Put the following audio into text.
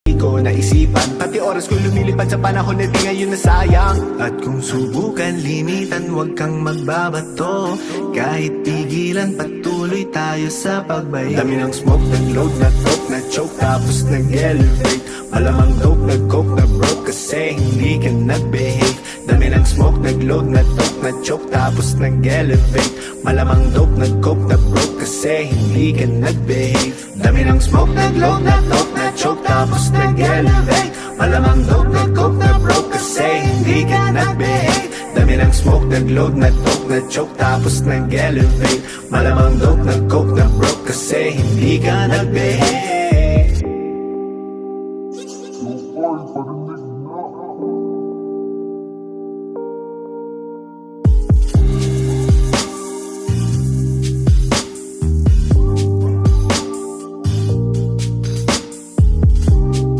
Di ko naisipan, pati oras ko lumilipad sa panahon na di ngayon nasayang. At kung subukan limitan, huwag kang magbabato. Kahit pigilan, patuloy tayo sa pagbayo. Dami ng smoke, nag-load, na-talk, na-choke, tapos nag-elevate. Malamang dope, nag-coke, na-broke, kasi hindi ka nag-behave. Dami ng smoke, nag-load, na-talk, na-choke, tapos nag-elevate. Malamang dope, nag-coke, na-broke, kasi hindi ka nag-behave. Dami ng smoke, nag-load, na-talk, na-choke, tapos nag-elevate. Malamang dope, nag-coke, na-broke, kasi hindi ka nag-behave. Dami ng smoke, nag-load, na-talk, na-choke, tapos nag-elevate. Malamang dope, nag-coke, na-broke, kasi hindi ka nag-behave. Yung boy, parinig